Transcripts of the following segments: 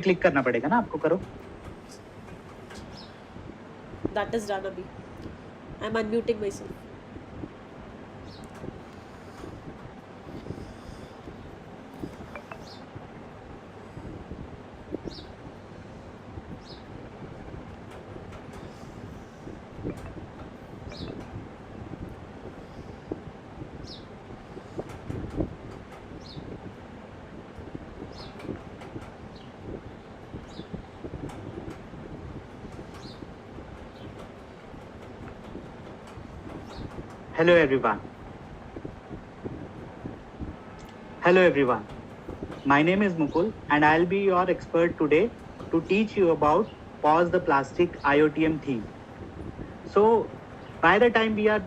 Click करना पड़ेगा ना आपको. करो. That is done, Abhi. I'm unmuting myself. Hello everyone. Hello everyone. My name is Mukul and I'll be your expert today to teach you about Pause the Plastic IoTM theme. So by the time we are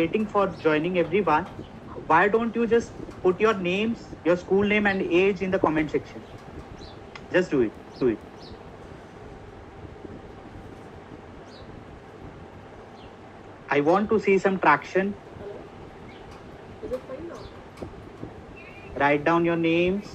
waiting for joining everyone, why don't you just put your names, your school name and age in the comment section. Just do it. I want to see some traction. Is it fine now? Write down your names.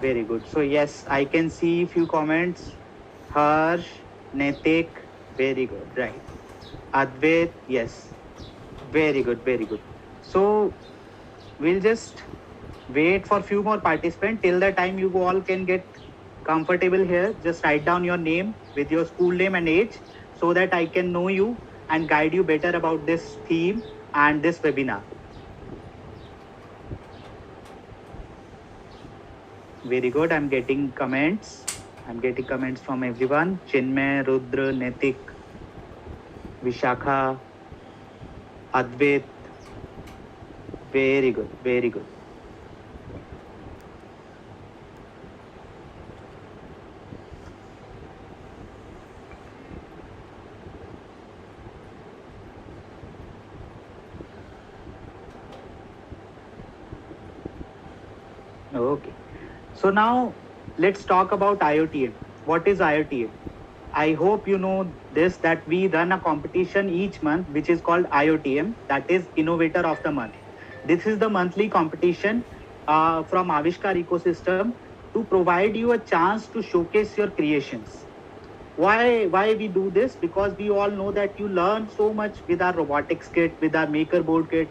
Very good. So yes, I can see few comments. Harsh, Netik, very good. Right. Advait, yes. Very good. So we'll just wait for few more participants. Till the time you all can get comfortable here, just write down your name with your school name and age so that I can know you and guide you better about this theme and this webinar. Very good. I'm getting comments from everyone. Chinmay, Rudra, Netik, Vishakha, Advait. Very good. Okay. So now let's talk about IoTM. What is IoTM? I hope you know this, that we run a competition each month which is called IoTM, that is Innovator of the Month. This is the monthly competition from Avishkaar ecosystem to provide you a chance to showcase your creations. Why we do this? Because we all know that you learn so much with our robotics kit, with our maker board kit,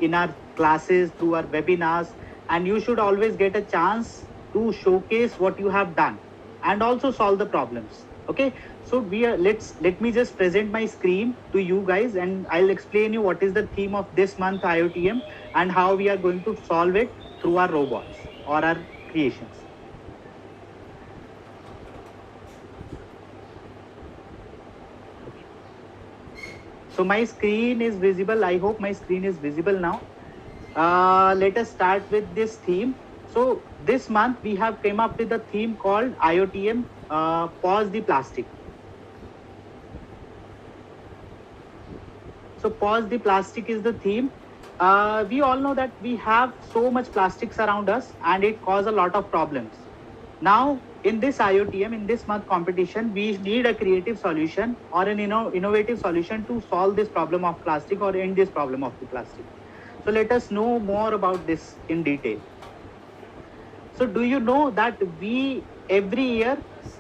in our classes, through our webinars, and you should always get a chance to showcase what you have done and also solve the problems. Okay, so let me just present my screen to you guys and I'll explain you what is the theme of this month IoTM and how we are going to solve it through our robots or our creations. So my screen is visible. I hope my screen is visible now. Let us start with this theme. So this month we have came up with a theme called IoTM, Pause the Plastic. So Pause the Plastic is the theme. We all know that we have so much plastics around us and it causes a lot of problems. Now, in this IoTM, in this month competition, we need a creative solution or an innovative solution to solve this problem of plastic or end this problem of the plastic. So let us know more about this in detail. So do you know that we every year,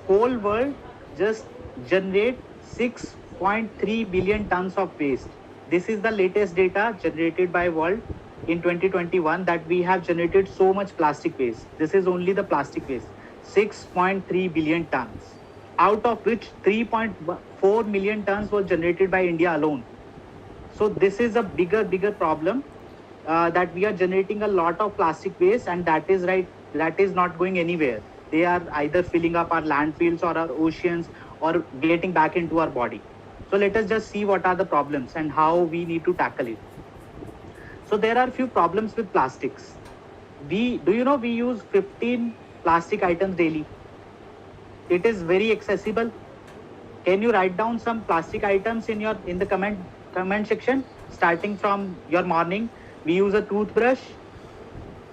whole world just generate 6.3 billion tons of waste. This is the latest data generated by world in 2021 that we have generated so much plastic waste. This is only the plastic waste. 6.3 billion tons, out of which 3.4 million tons was generated by India alone. So this is a bigger problem that we are generating a lot of plastic waste, and that is not going anywhere. They are either filling up our landfills or our oceans or getting back into our body. So let us just see what are the problems and how we need to tackle it. So there are few problems with plastics. We use 15 plastic items daily. It is very accessible. Can you write down some plastic items in the comment section starting from your morning? We use a toothbrush.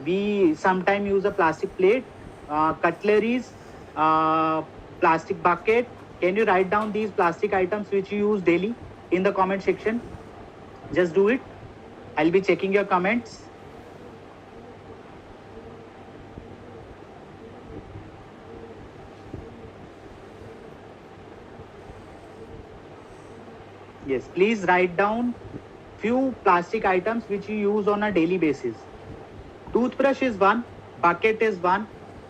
We sometimes use a plastic plate, cutleries, uh, plastic bucket. Can you write down these plastic items which you use daily in the comment section? Just do it. I'll be checking your comments. Yes, please write down few plastic items which you use on a daily basis. Toothbrush is one, bucket is one,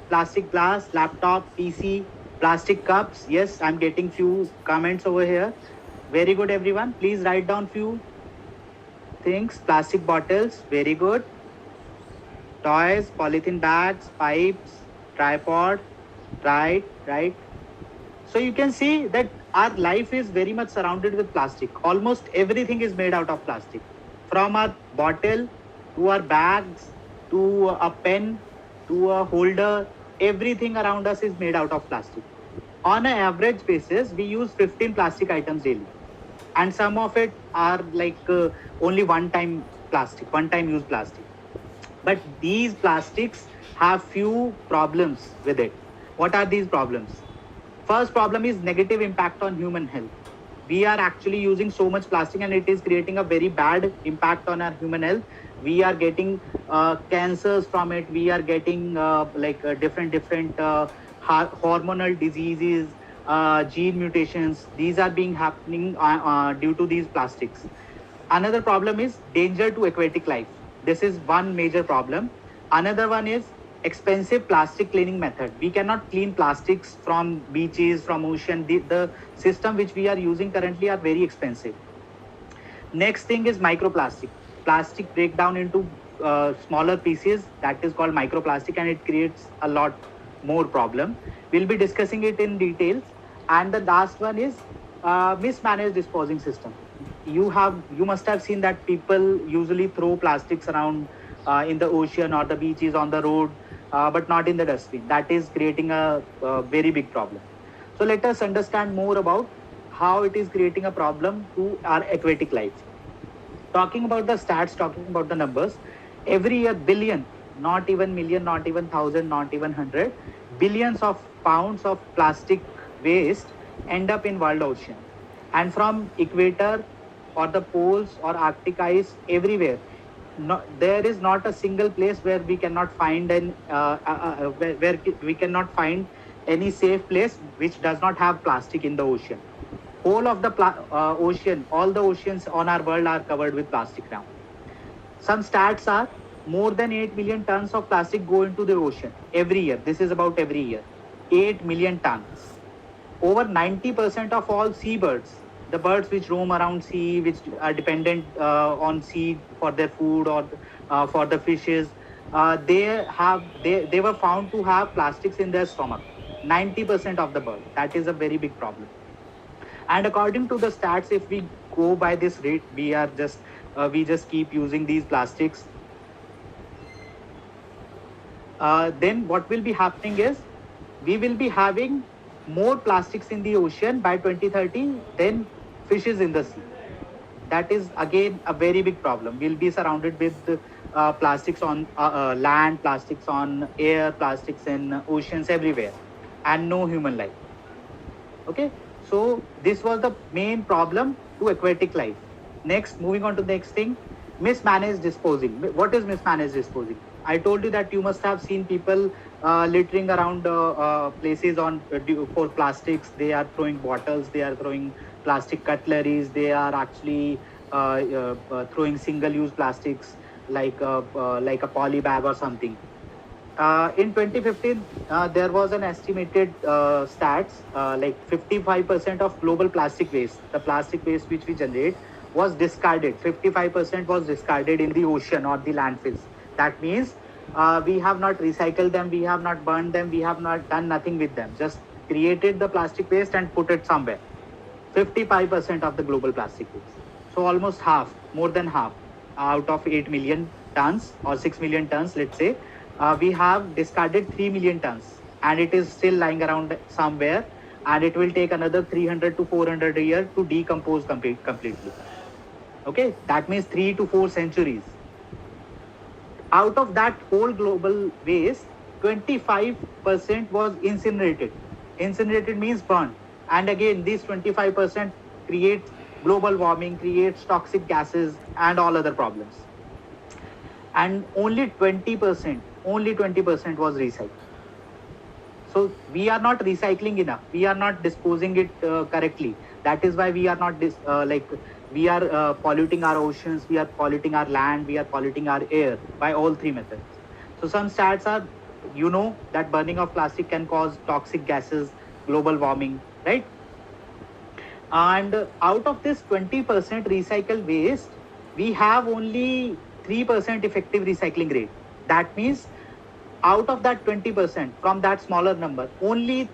plastic glass, laptop, PC, plastic cups. Yes, I'm getting few comments over here. Very good, everyone. Please write down few things. Plastic bottles, very good. Toys, polythene bags, pipes, tripod. Right. So you can see that our life is very much surrounded with plastic. Almost everything is made out of plastic. From our bottle to our bags to a pen to a holder, everything around us is made out of plastic. On an average basis, we use 15 plastic items daily. And some of it are like only one time use plastic. But these plastics have few problems with it. What are these problems? First problem is negative impact on human health. We are actually using so much plastic and it is creating a very bad impact on our human health. We are getting cancers from it. We are getting different hormonal diseases, gene mutations. These are being happening due to these plastics. Another problem is danger to aquatic life. This is one major problem. Another one is expensive plastic cleaning method. We cannot clean plastics from beaches, from ocean. The system which we are using currently are very expensive. Next thing is microplastic. Plastic break down into smaller pieces, that is called microplastic, and it creates a lot more problem. We'll be discussing it in details. And the last one is mismanaged disposing system. You must have seen that people usually throw plastics around in the ocean or the beaches on the road, but not in the dustbin. That is creating a very big problem. So let us understand more about how it is creating a problem to our aquatic life. Talking about the stats, talking about the numbers, every year billion, not even million, not even thousand, not even hundred, billions of pounds of plastic waste end up in world ocean. And from equator or the poles or Arctic ice, everywhere, there is not a single place where we cannot find where we cannot find any safe place which does not have plastic in the ocean. Whole of the ocean, all the oceans on our world are covered with plastic now. Some stats are more than 8 million tons of plastic go into the ocean every year. This is about every year. 8 million tons. Over 90% of all seabirds, the birds which roam around sea, which are dependent on sea for their food or for the fishes, they were found to have plastics in their stomach. 90% of the bird. That is a very big problem. And according to the stats, if we go by this rate, we just keep using these plastics. Then what will be happening is we will be having more plastics in the ocean by 2030 than fishes in the sea. That is again a very big problem. We'll be surrounded with plastics on land, plastics on air, plastics in oceans everywhere, and no human life. Okay, so this was the main problem to aquatic life. Next, moving on to the next thing, mismanaged disposing. What is mismanaged disposing? I told you that you must have seen people littering around places for plastics. They are throwing bottles, they are throwing plastic cutleries, they are actually throwing single-use plastics like a poly bag or something. In 2015, there was an estimated stats like 55% of global plastic waste, the plastic waste which we generate, was discarded. 55% was discarded in the ocean or the landfills. That means we have not recycled them, we have not burned them, we have not done nothing with them. Just created the plastic waste and put it somewhere. 55% of the global plastic waste. So almost half, more than half, out of 8 million tons or 6 million tons, let's say, we have discarded 3 million tons and it is still lying around somewhere, and it will take another 300 to 400 a year to decompose completely. Okay, that means 3 to 4 centuries. Out of that whole global waste, 25% was incinerated. Incinerated means burned. And again, this 25% creates global warming, creates toxic gases and all other problems. And only 20% was recycled. So we are not recycling enough. We are not disposing it correctly. That is why we are not we are polluting our oceans, we are polluting our land, we are polluting our air by all three methods. So some stats are, that burning of plastic can cause toxic gases, global warming, right? And out of this 20% recycled waste, we have only 3% effective recycling rate. That means out of that 20%, from that smaller number, only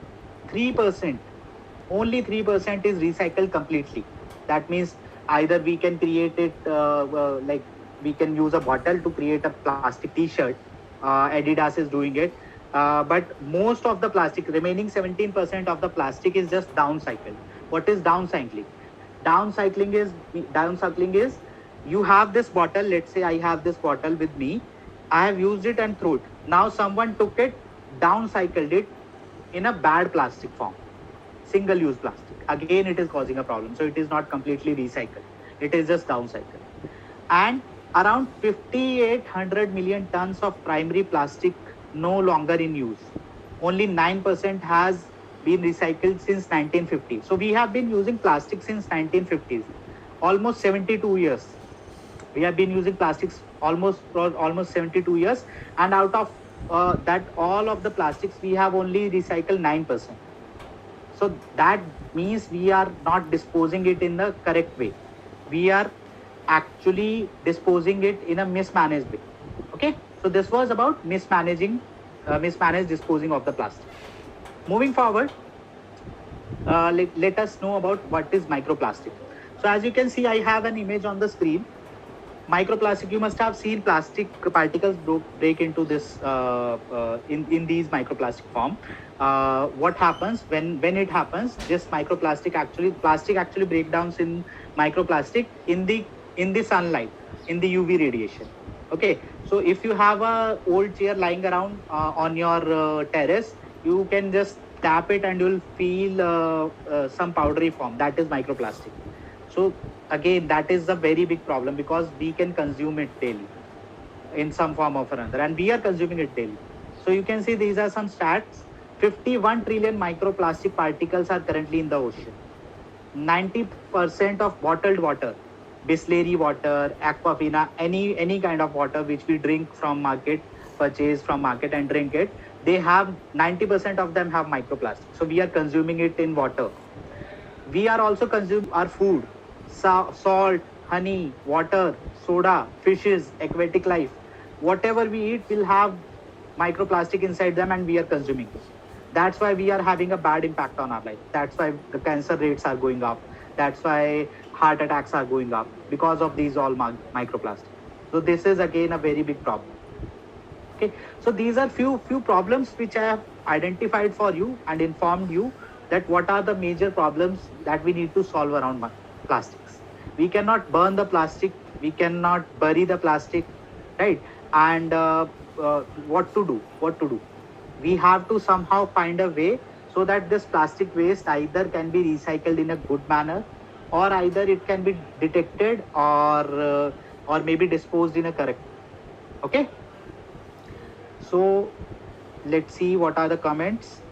3%, only 3% is recycled completely. That means either we can create it, we can use a bottle to create a plastic t-shirt. Adidas is doing it. But most of the plastic, remaining 17% of the plastic is just downcycled. What is downcycling? Downcycling is you have this bottle. Let's say I have this bottle with me. I have used it and threw it. Now someone took it, downcycled it in a bad plastic form, single use plastic. Again, it is causing a problem. So it is not completely recycled. It is just downcycled. And around 5,800 million tons of primary plastic no longer in use. Only 9% has been recycled since 1950. So we have been using plastic since 1950s, almost 72 years. We have been using plastics almost 72 years, and out of that all of the plastics, we have only recycled 9%. So that means we are not disposing it in the correct way. We are actually disposing it in a mismanaged way. Okay, so this was about mismanaged disposing of the plastic. Moving forward, let us know about what is microplastic. So as you can see, I have an image on the screen. Microplastic, you must have seen plastic particles break into this in these microplastic form. What happens when it happens, this plastic actually breakdowns in microplastic in the sunlight, in the UV radiation. Okay, so if you have a old chair lying around on your terrace, you can just tap it and you'll feel some powdery form. That is microplastic. So again, that is a very big problem because we can consume it daily in some form or another, and we are consuming it daily. So you can see these are some stats. 51 trillion microplastic particles are currently in the ocean. 90% of bottled water, Bisleri water, Aquafina, any kind of water which we drink from market, purchase from market and drink it, they have 90% of them have microplastic. So we are consuming it in water. We are also consuming our food, salt, honey, water, soda, fishes, aquatic life. Whatever we eat will have microplastic inside them, and we are consuming it. That's why we are having a bad impact on our life. That's why the cancer rates are going up. That's why heart attacks are going up because of these all microplastics. So this is again a very big problem. Okay, so these are few problems which I have identified for you and informed you that what are the major problems that we need to solve around plastics. We cannot burn the plastic, we cannot bury the plastic, right? And what to do? We have to somehow find a way so that this plastic waste either can be recycled in a good manner, or either it can be detected or maybe disposed in a correct. Okay, so let's see what are the comments.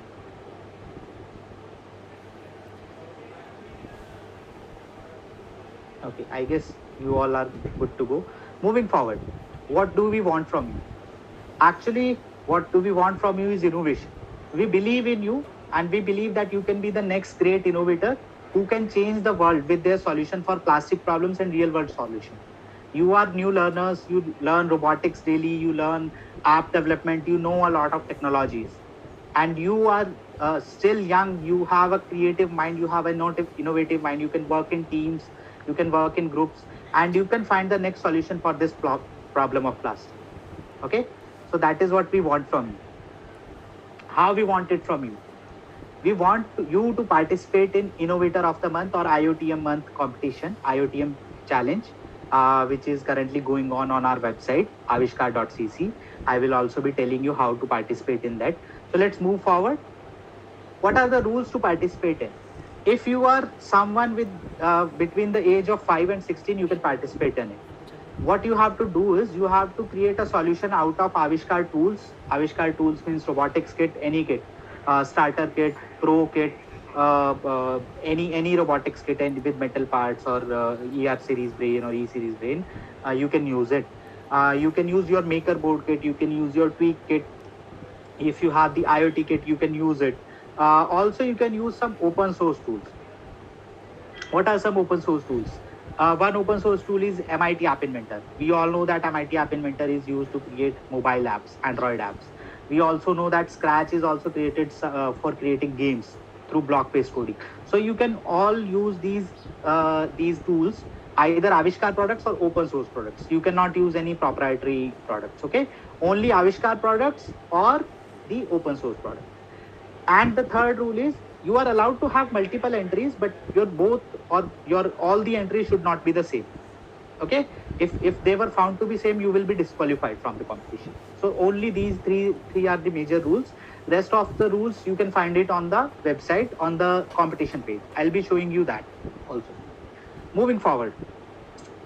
Okay, I guess you all are good to go. Moving forward, what do we want from you? Actually, what do we want from you is innovation. We believe in you, and we believe that you can be the next great innovator who can change the world with their solution for plastic problems and real world solution. You are new learners, you learn robotics daily, you learn app development, you know a lot of technologies, and you are still young, you have a creative mind, you have an innovative mind, you can work in teams, you can work in groups, and you can find the next solution for this problem of plastic. Okay, so that is what we want from you. How we want it from you? We want you to participate in Innovator of the Month or IoTM month competition, IoTM challenge. which is currently going on our website, avishkaar.cc. I will also be telling you how to participate in that. So let's move forward. What are the rules to participate in? If you are someone with between the age of 5 and 16, you can participate in it. What you have to do is you have to create a solution out of Avishkaar tools. Avishkaar tools means robotics kit, any kit, starter kit, pro kit, any robotics kit, and with metal parts or ER series brain or E series brain, you can use it. You can use your maker board kit. You can use your tweak kit. If you have the IoT kit, you can use it. Also, you can use some open source tools. What are some open source tools? One open source tool is MIT App Inventor. We all know that MIT App Inventor is used to create mobile apps, Android apps. We also know that Scratch is also created for creating games through block-based coding. So you can all use these tools, either Avishkaar products or open source products. You cannot use any proprietary products. Okay, only Avishkaar products or the open source product. And the third rule is you are allowed to have multiple entries, but your both or your all the entries should not be the same. Okay, if they were found to be same, you will be disqualified from the competition. So only these three are the major rules. Rest of the rules you can find it on the website on the competition page. I'll be showing you that also. Moving forward,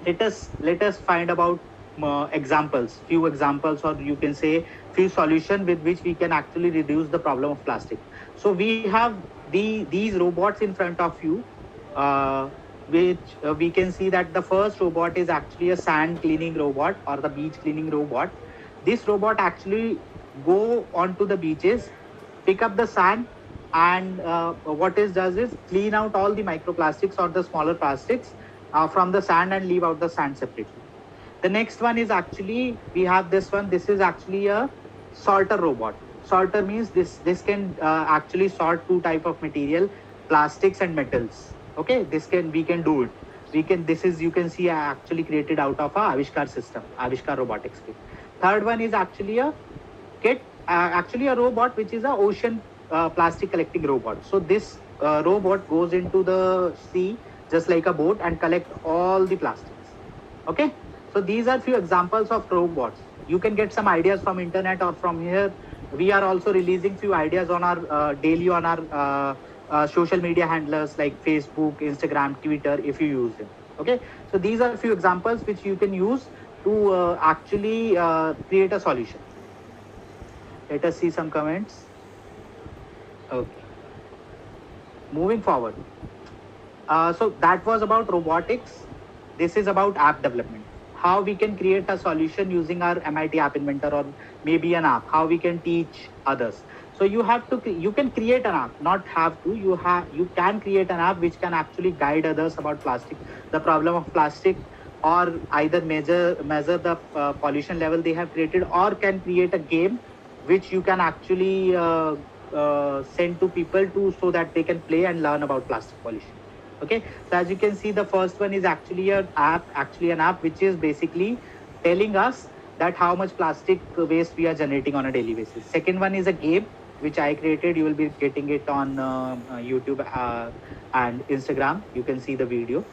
let us find about few examples, or you can say few solution with which we can actually reduce the problem of plastic. So we have these robots in front of you, which we can see that the first robot is actually a sand cleaning robot or the beach cleaning robot. This robot actually go onto the beaches, pick up the sand, and what it does is clean out all the microplastics or the smaller plastics from the sand and leave out the sand separately. The next one is actually, we have this one. This is actually a sorter robot. Sorter means this can actually sort two type of material, plastics and metals. Okay, we can do it. This is, you can see, actually created out of a Avishkaar system, Avishkaar robotics kit. Third one is actually a kit, actually a robot which is a ocean plastic collecting robot. So this robot goes into the sea just like a boat and collect all the plastics. Okay, so these are few examples of robots. You can get some ideas from internet or from here. We are also releasing few ideas on our daily on our social media handlers like Facebook, Instagram, Twitter, if you use them. Okay, so these are few examples which you can use to actually create a solution. Let us see some comments. Okay, moving forward. So that was about robotics. This is about app development. How we can create a solution using our MIT App Inventor or maybe an app. How we can teach others. So you can create an app, not have to. You can create an app which can actually guide others about plastic, the problem of plastic, or either measure the pollution level they have created, or can create a game which you can actually send to people to so that they can play and learn about plastic pollution. Okay, so as you can see, the first one is actually an app which is basically telling us that how much plastic waste we are generating on a daily basis. Second one is a game which I created. You will be getting it on YouTube and Instagram. You can see the video.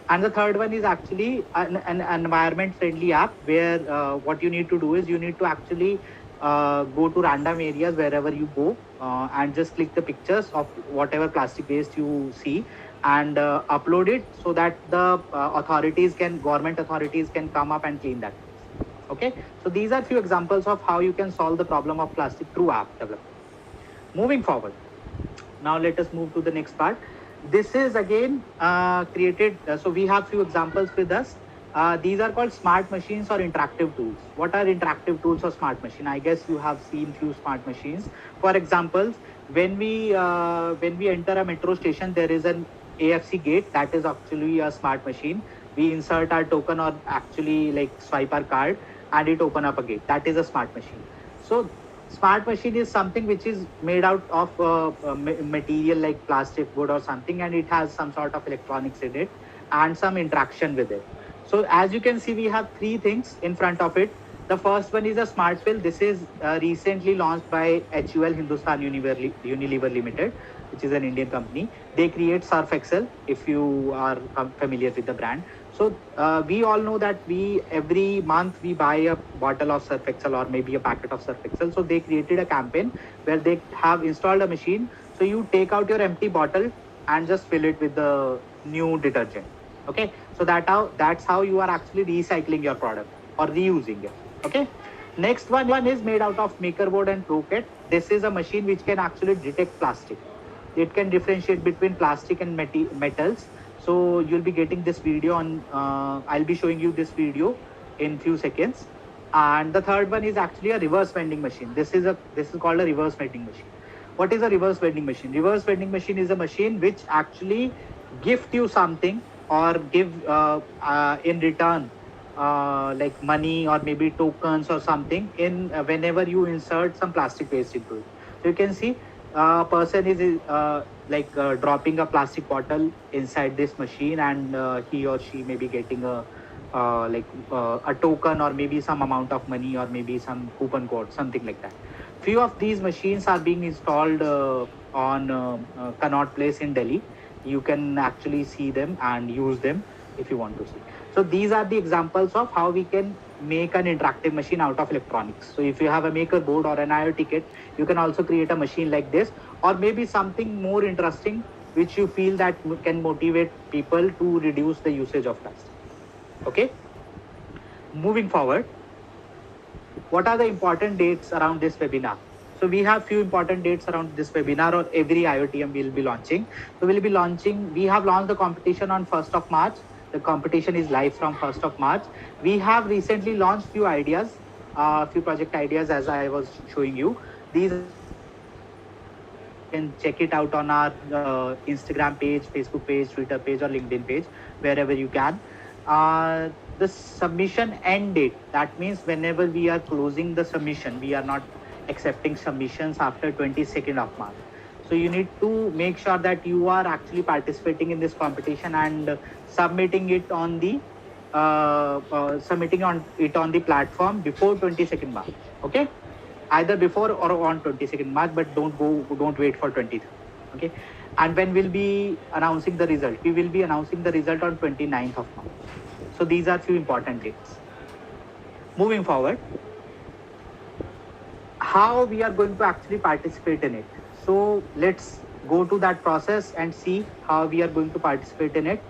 And the third one is actually an environment friendly app where what you need to do is you need to actually go to random areas wherever you go and just click the pictures of whatever plastic waste you see and upload it so that the government authorities can come up and clean that place. Okay, so these are few examples of how you can solve the problem of plastic through app development. Moving forward, now let us move to the next part. This is again created, so we have few examples with us. These are called smart machines or interactive tools. What are interactive tools or smart machine? I guess you have seen few smart machines. For example, when we enter a metro station, there is an AFC gate. That is actually a smart machine. We insert our token or actually like swipe our card and it open up a gate. That is a smart machine. So smart machine is something which is made out of material like plastic, wood or something, and it has some sort of electronics in it and some interaction with it. So as you can see, we have three things in front of it. The first one is a smart fill. This is recently launched by HUL, Hindustan Unilever Limited, which is an Indian company. They create Surf Excel, if you are familiar with the brand. So we all know that we every month we buy a bottle of Surf Excel or maybe a packet of Surf Excel. So they created a campaign where they have installed a machine. So you take out your empty bottle and just fill it with the new detergent. Okay, so that's how you are actually recycling your product or reusing it. Okay. Next one is made out of maker board and pro kit. This is a machine which can actually detect plastic. It can differentiate between plastic and metals. So you'll be getting this video on I'll be showing you this video in few seconds. And the third one is actually a reverse vending machine. This is called a reverse vending machine. What is a reverse vending machine? Reverse vending machine is a machine which actually gift you something or give in return like money or maybe tokens or something in whenever you insert some plastic waste into it. So you can see a person is dropping a plastic bottle inside this machine, and he or she may be getting a token or maybe some amount of money or maybe some coupon code, something like that. Few of these machines are being installed on Connaught Place in Delhi. You can actually see them and use them if you want to see. So these are the examples of how we can make an interactive machine out of electronics. So if you have a maker board or an IoT kit, you can also create a machine like this, or maybe something more interesting which you feel that can motivate people to reduce the usage of plastic. Okay. Moving forward, what are the important dates around this webinar? So we have few important dates around this webinar or every IoTM we'll be launching. So we have launched the competition on 1st of March. The competition is live from 1st of March. We have recently launched few ideas, few project ideas as I was showing you. These are you can check it out on our Instagram page, Facebook page, Twitter page, or LinkedIn page, wherever you can. The submission end date, that means whenever we are closing the submission, we are not accepting submissions after 22nd of March. So you need to make sure that you are actually participating in this competition and submitting it on the platform before 22nd March. Okay, either before or on 22nd March, but don't wait for 23rd. Okay, and when we'll be announcing the result? We will be announcing the result on 29th of March. So these are few important dates. Moving forward, how we are going to actually participate in it. So let's go to that process and see how we are going to participate in it.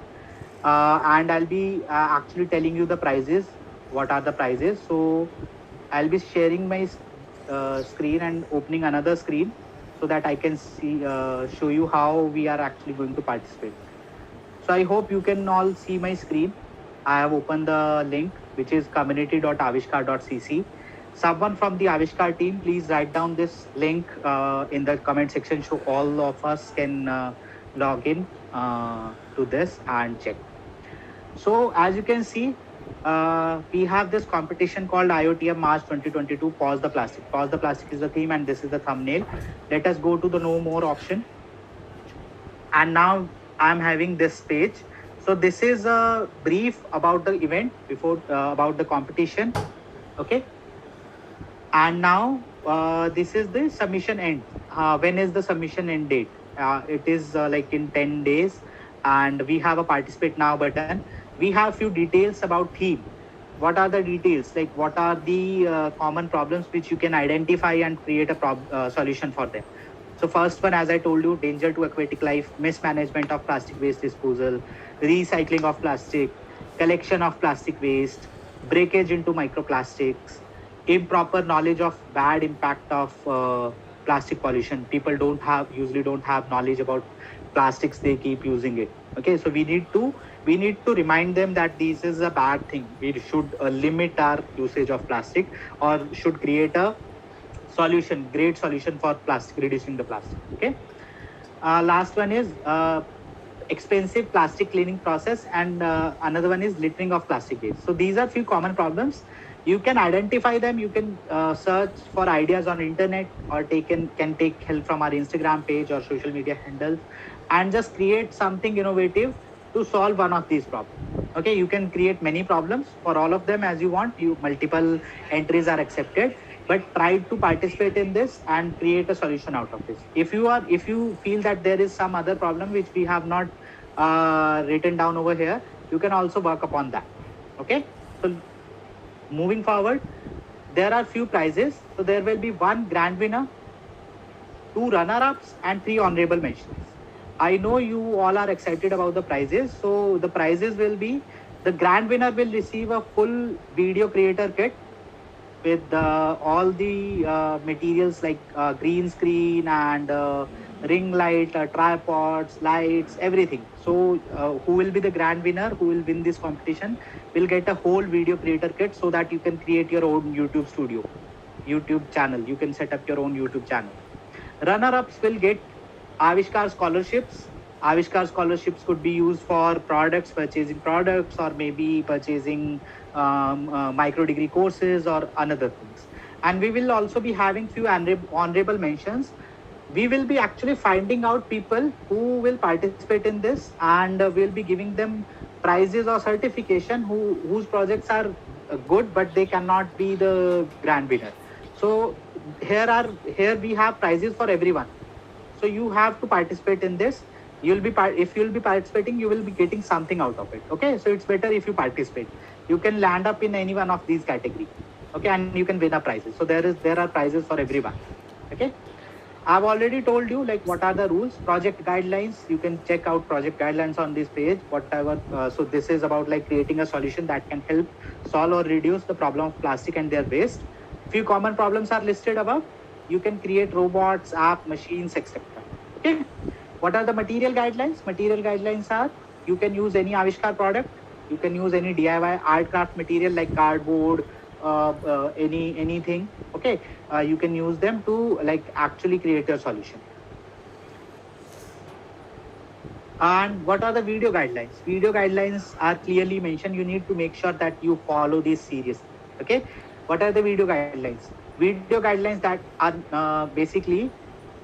And I'll be actually telling you the prizes. What are the prizes? So I'll be sharing my screen and opening another screen so that I can show you how we are actually going to participate. So I hope you can all see my screen. I have opened the link, which is community.avishkaar.cc. Someone from the Avishkaar team, please write down this link in the comment section so all of us can log in to this and check. So as you can see, we have this competition called IoTM March 2022, Pause the Plastic. Pause the Plastic is the theme and this is the thumbnail. Let us go to the Know More option. And now I'm having this page. So this is a brief about the event before about the competition. Okay. And now this is the submission end. When is the submission end date? It is like in 10 days, and we have a participate now button. We have few details about theme. What are the details? Like what are the common problems which you can identify and create a solution for them? So first one, as I told you, danger to aquatic life, mismanagement of plastic waste disposal, recycling of plastic, collection of plastic waste, breakage into microplastics, improper knowledge of bad impact of plastic pollution. People usually don't have knowledge about plastics, they keep using it. Okay, so we need to remind them that this is a bad thing. We should limit our usage of plastic, or should create a great solution for plastic, reducing the plastic. Okay. Last one is expensive plastic cleaning process, and another one is littering of plastic waste. So these are few common problems. You can identify them. You can search for ideas on internet, or can take help from our Instagram page or social media handles, and just create something innovative to solve one of these problems. Okay, you can create many problems for all of them as you want. Multiple entries are accepted, but try to participate in this and create a solution out of this. If you feel that there is some other problem which we have not written down over here, you can also work upon that. Okay, so moving forward, there are few prizes. So there will be one grand winner, two runner-ups, and three honorable mentions. I know you all are excited about the prizes. So the prizes will be, the grand winner will receive a full video creator kit with all the materials like green screen and ring light, tripods, lights, everything. So who will be the grand winner, who will win this competition, will get a whole video creator kit so that you can create your own YouTube studio, YouTube channel. You can set up your own YouTube channel. Runner-ups will get Avishkar scholarships. Avishkar scholarships could be used for products, purchasing products, or maybe purchasing micro degree courses or another things. And we will also be having few honorable mentions. We will be actually finding out people who will participate in this, and we'll be giving them prizes or certification whose projects are good, but they cannot be the grand winner. So here we have prizes for everyone. So you have to participate in this. If you'll be participating, you will be getting something out of it. Okay, so it's better if you participate. You can land up in any one of these category. Okay, and you can win a prizes. So there are prizes for everyone. Okay, I've already told you like what are the rules, project guidelines. You can check out project guidelines on this page. Whatever. So this is about like creating a solution that can help solve or reduce the problem of plastic and their waste. Few common problems are listed above. You can create robots, app, machines, etc. Okay. What are the material guidelines? Material guidelines are, you can use any Avishkar product. You can use any DIY art craft material like cardboard, anything. Okay, you can use them to like actually create your solution. And what are the video guidelines? Video guidelines are clearly mentioned. You need to make sure that you follow these seriously. Okay, what are the video guidelines? Video guidelines that are basically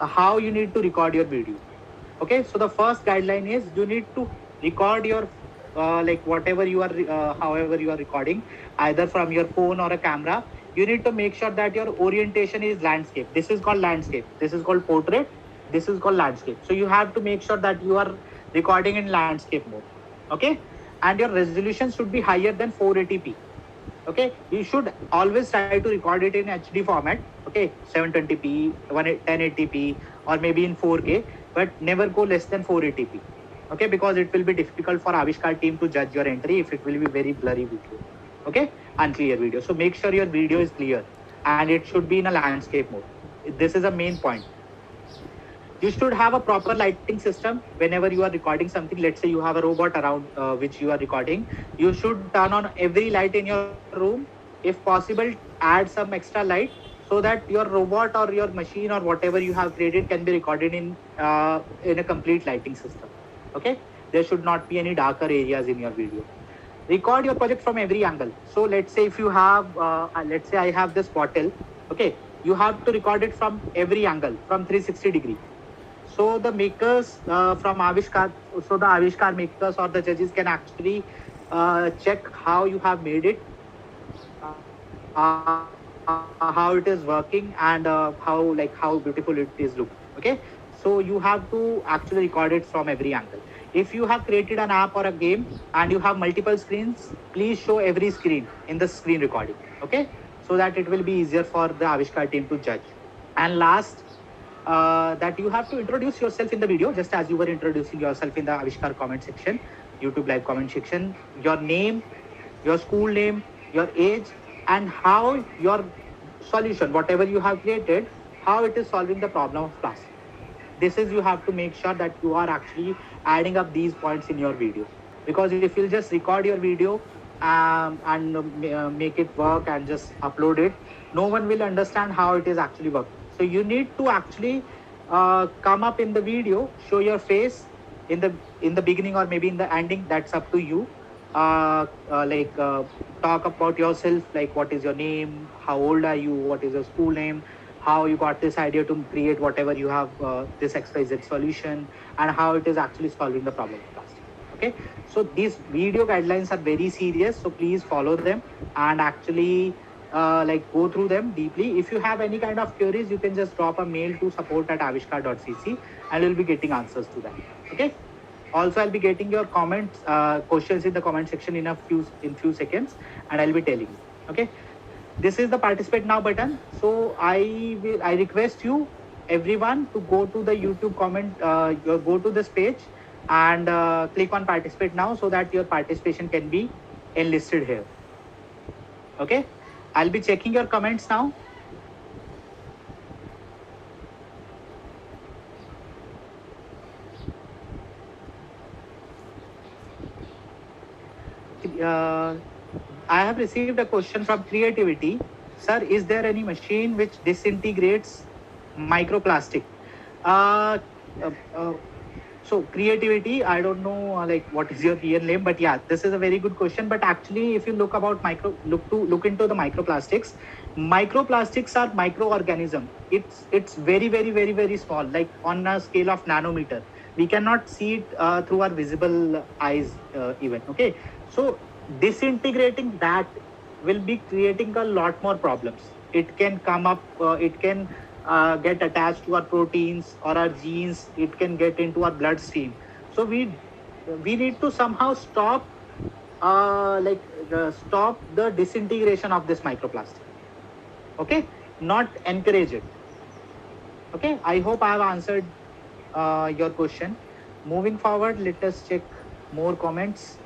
how you need to record your video. Okay, so the first guideline is you need to record your like whatever you are however you are recording, either from your phone or a camera. You need to make sure that your orientation is landscape. This is called landscape, this is called portrait, this is called landscape. So you have to make sure that you are recording in landscape mode. Okay, and your resolution should be higher than 480p. Okay, you should always try to record it in HD format. Okay, 720p, 1080p, or maybe in 4K, but never go less than 480p. Okay, because it will be difficult for Avishkar team to judge your entry if it will be very blurry video. Okay, unclear video. So make sure your video is clear and it should be in a landscape mode. This is a main point. You should have a proper lighting system whenever you are recording something. Let's say you have a robot around which you are recording. You should turn on every light in your room. If possible, add some extra light so that your robot or your machine or whatever you have created can be recorded in a complete lighting system. Okay, there should not be any darker areas in your video. Record your project from every angle. So let's say if you have let's say I have this bottle. Okay, you have to record it from every angle, from 360 degree. So the makers from Avishkar, so the Avishkar makers or the judges can actually check how you have made it, how it is working, and how beautiful it is look. Okay, so you have to actually record it from every angle. If you have created an app or a game and you have multiple screens, please show every screen in the screen recording. Okay, so that it will be easier for the Avishkar team to judge. And last, that you have to introduce yourself in the video, just as you were introducing yourself in the Avishkar comment section, YouTube live comment section. Your name, your school name, your age, and how your solution, whatever you have created, how it is solving the problem of plastic. This is, you have to make sure that you are actually adding up these points in your video. Because if you'll just record your video and make it work and just upload it, no one will understand how it is actually working. So you need to actually come up in the video, show your face in the beginning or maybe in the ending. That's up to you. Talk about yourself, like what is your name, how old are you, what is your school name, how you got this idea to create whatever you have this XYZ solution, and how it is actually solving the problem of plastic. Okay, so these video guidelines are very serious, so please follow them and actually go through them deeply. If you have any kind of queries, you can just drop a mail to support@avishkar.cc and you'll be getting answers to that. Okay, Also, I'll be getting your comments, questions in the comment section in few seconds, and I'll be telling you. Okay. This is the participate now button. So I request you everyone to go to the YouTube comment, go to this page and click on participate now so that your participation can be enlisted here. Okay. I'll be checking your comments now. uh, I have received a question from Creativity. Sir, is there any machine which disintegrates microplastic? Uh, uh, uh, so Creativity, I don't know like what is your real name, but yeah, this is a very good question. But actually, if you look into the microplastics, microplastics are microorganism. It's very small, like on a scale of nanometer. We cannot see it through our visible eyes even. Okay, so disintegrating that will be creating a lot more problems. It can come up, it can get attached to our proteins or our genes. It can get into our bloodstream. So we need to somehow stop the disintegration of this microplastic. Okay, not encourage it. Okay, I hope I have answered your question. Moving forward, let us check more comments.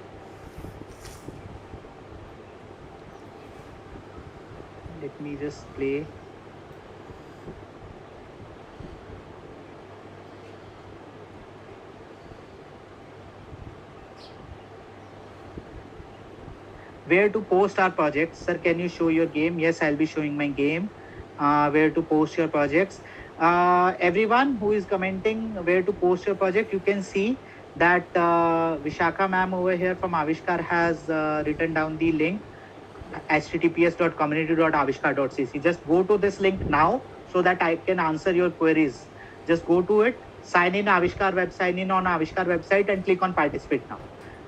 Let me just play. Where to post our projects? Sir, can you show your game? Yes, I'll be showing my game. Where to post your projects? Everyone who is commenting where to post your project, you can see that Vishaka ma'am over here from Avishkaar has written down the link, https://community.avishkaar.cc. Just go to this link now so that I can answer your queries. Just go to it, sign in on Avishkaar website and click on participate now.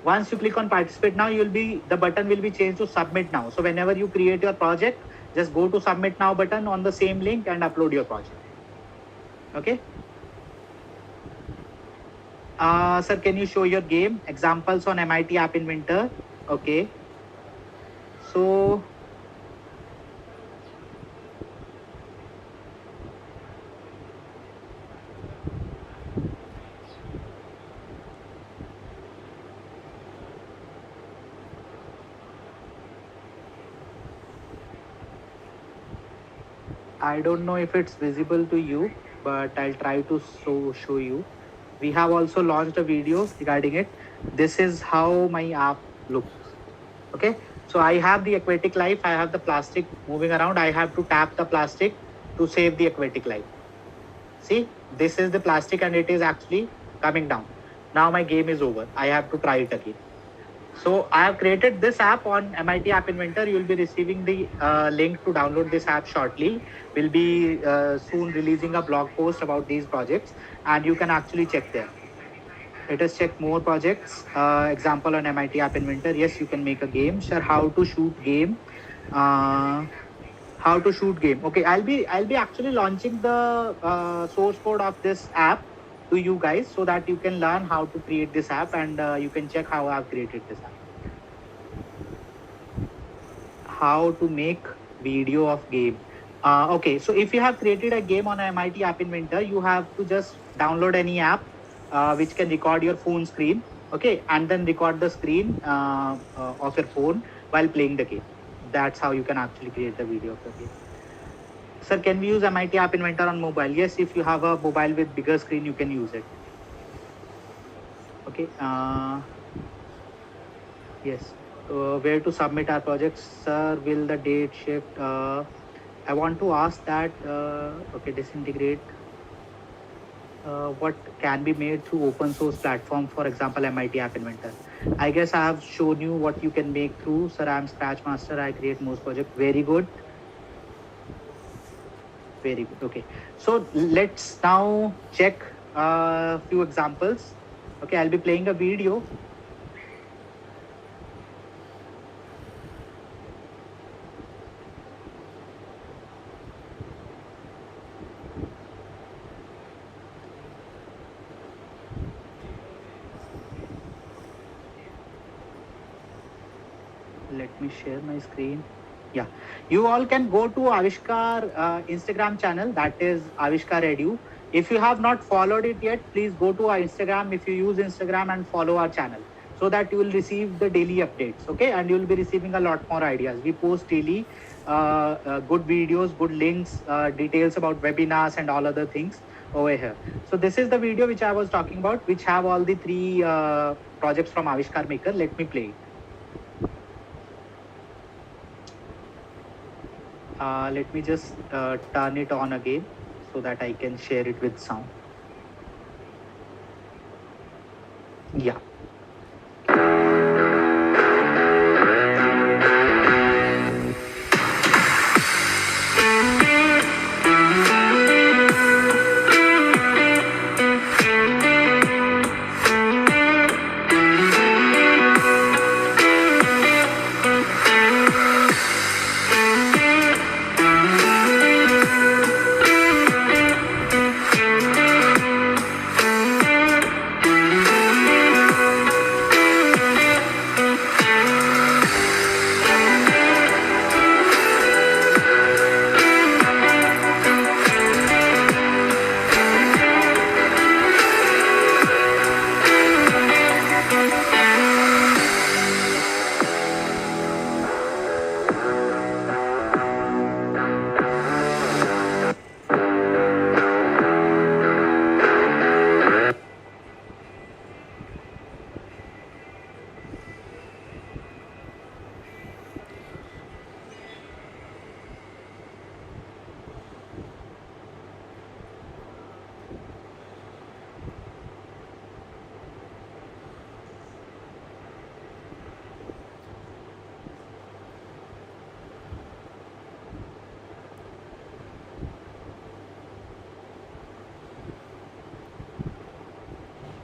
Once you click on participate now, the button will be changed to submit now. So whenever you create your project, just go to submit now button on the same link and upload your project. Okay. Sir, can you show your game examples on MIT App Inventor? Okay. So I don't know if it's visible to you, but I'll try to show you. We have also launched a video regarding it. This is how my app looks. Okay, so I have the aquatic life. I have the plastic moving around. I have to tap the plastic to save the aquatic life. See, this is the plastic and it is actually coming down. Now my game is over. I have to try it again. So I have created this app on MIT App Inventor. You will be receiving the link to download this app shortly. We'll be soon releasing a blog post about these projects, and you can actually check there. Let us check more projects. Example on MIT App Inventor. Yes, you can make a game. Sure, how to shoot game. How to shoot game. Okay, I'll be actually launching the source code of this app to you guys so that you can learn how to create this app and you can check how I've created this app. How to make video of game. Okay, so if you have created a game on MIT App Inventor, you have to just download any app which can record your phone screen. Okay, and then record the screen of your phone while playing the game. That's how you can actually create the video of the game. Sir, can we use MIT App Inventor on mobile? Yes, if you have a mobile with bigger screen, you can use it. Okay. Yes. Where to submit our projects? Sir, will the date shift? I want to ask that. Okay, disintegrate. What can be made through open source platform, for example, MIT App Inventor. I guess I have shown you what you can make through. Sir, I'm Scratch Master. I create most projects. Very good. Very good. Okay. So let's now check a few examples. Okay, I'll be playing a video. me share my screen. Yeah, you all can go to Avishkar Instagram channel, that is Avishkar Edu. If you have not followed it yet, please go to our Instagram. If you use Instagram, and follow our channel, so that you will receive the daily updates. Okay, and you will be receiving a lot more ideas. We post daily good videos, good links, details about webinars and all other things over here. So this is the video which I was talking about, which have all the three projects from Avishkar Maker. Let me play it. Let me just turn it on again so that I can share it with sound. Yeah.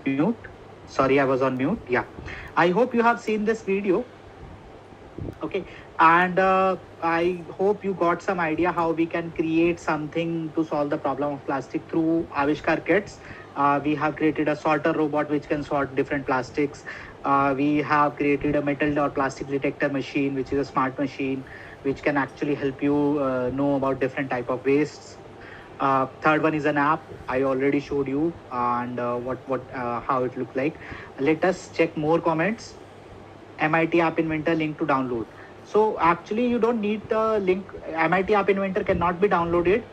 Mute. Sorry, I was on mute. Yeah. I hope you have seen this video. Okay, and I hope you got some idea how we can create something to solve the problem of plastic through Avishkar kits. We have created a sorter robot which can sort different plastics. We have created a metal or plastic detector machine, which is a smart machine which can actually help you know about different type of wastes. Third one is an app. I already showed you, and what how it look like. Let us check more comments. MIT App Inventor link to download. So actually, you don't need the link. MIT App Inventor cannot be downloaded.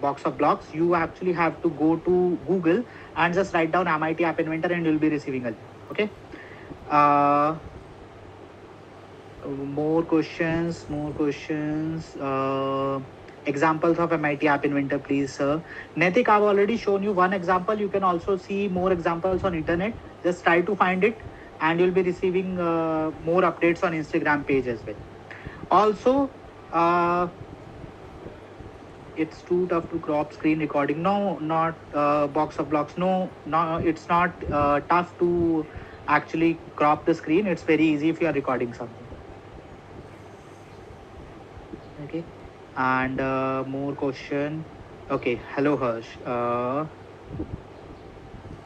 Box of blocks. You actually have to go to Google and just write down MIT App Inventor, and you'll be receiving a link. Okay. Uh, More questions. More questions. Examples of MIT App Inventor, please, sir. Netik, I've already shown you one example. You can also see more examples on internet. Just try to find it, and you'll be receiving more updates on Instagram page as well. Also, it's too tough to crop screen recording. No, not box of blocks. No, no, it's not tough to actually crop the screen. It's very easy if you are recording something. Okay, and more question. Okay, hello Harsh.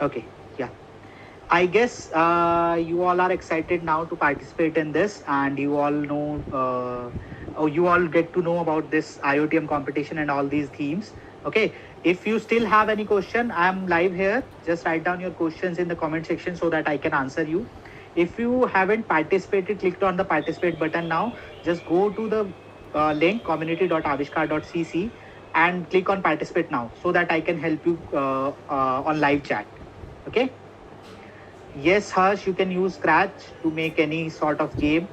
Okay, yeah. I guess you all are excited now to participate in this, and you all know, you all get to know about this IoTM competition and all these themes. Okay, if you still have any question, I'm live here. Just write down your questions in the comment section so that I can answer you. If you haven't participated, clicked on the participate button now. Just go to the link community.avishkar.cc and click on participate now so that I can help you on live chat. Okay. Yes, Harsh, you can use Scratch to make any sort of game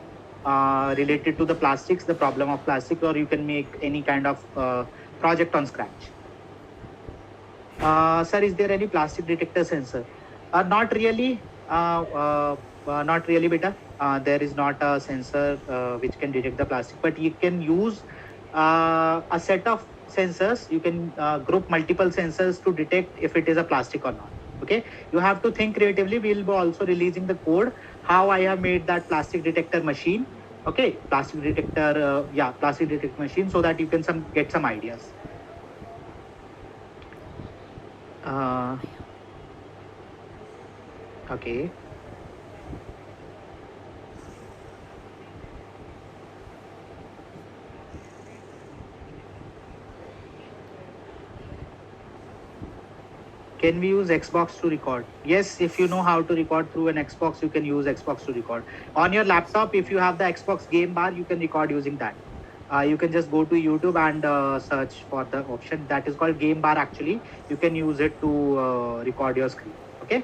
related to the plastics, the problem of plastic, or you can make any kind of project on Scratch. Sir, is there any plastic detector sensor? Not really. Not really, beta. There is not a sensor which can detect the plastic, but you can use a set of sensors. You can group multiple sensors to detect if it is a plastic or not. Okay, you have to think creatively. We'll be also releasing the code how I have made that plastic detector machine. Okay, plastic detector, yeah, plastic detector machine, so that you can get some ideas. Uh, okay. Can we use Xbox to record? Yes, if you know how to record through an Xbox, you can use Xbox to record. On your laptop, if you have the Xbox game bar, you can record using that. You can just go to YouTube and search for the option that is called game bar. Actually, you can use it to record your screen. Okay.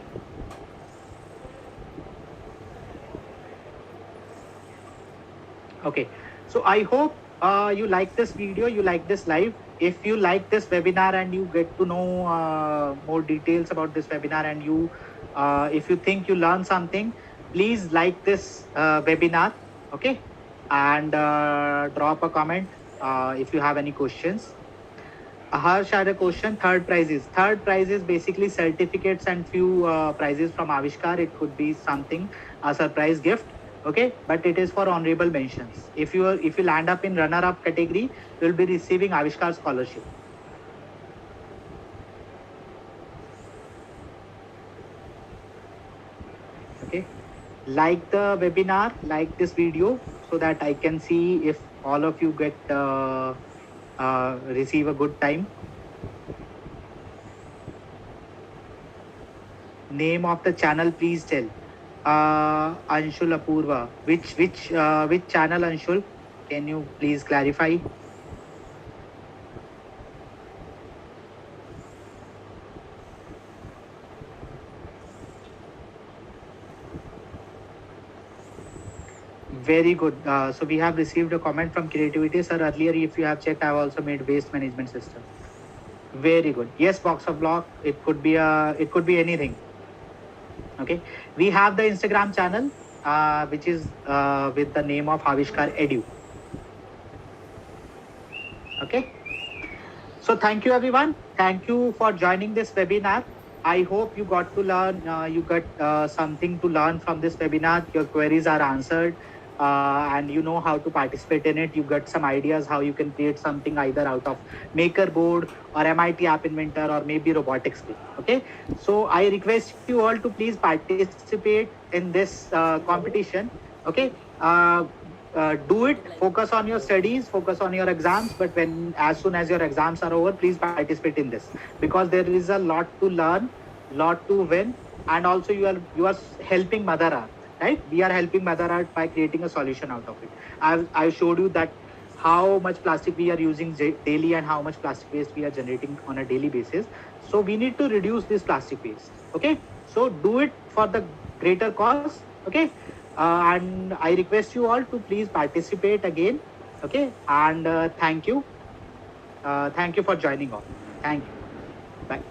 Okay. So I hope you like this video, you like this live. If you like this webinar and you get to know more details about this webinar, and if you think you learn something, please like this webinar. Okay. And drop a comment if you have any questions. Harsh had a question. Third prizes. Third prize is basically certificates and few prizes from Avishkar. It could be something, a surprise gift. Okay, but it is for honorable mentions. If you land up in runner-up category, you will be receiving Avishkar scholarship. Okay, like the webinar, like this video, so that I can see if all of you get receive a good time. Name of the channel, please tell. Anshul Apurva. Which channel, Anshul? Can you please clarify? Very good. So we have received a comment from Creativity, sir. Earlier, if you have checked, I have also made waste management system. Very good. Yes, box of block. It could be anything. Okay. We have the Instagram channel, which is with the name of Avishkar Edu. Okay. So thank you, everyone. Thank you for joining this webinar. I hope you got to learn, you got something to learn from this webinar. Your queries are answered, and you know how to participate in it. You got some ideas how you can create something either out of Maker Board or MIT App Inventor or maybe robotics. Okay. So I request you all to please participate in this competition. Okay. Do it, focus on your studies, focus on your exams, but when as soon as your exams are over, please participate in this, because there is a lot to learn, lot to win, and also you are helping Mother Earth, right? We are helping Mother Earth by creating a solution out of it. I showed you that how much plastic we are using daily and how much plastic waste we are generating on a daily basis. So we need to reduce this plastic waste. Okay, so do it for the greater cause. Okay. And I request you all to please participate again. Okay, and thank you for joining all. Thank you. Bye.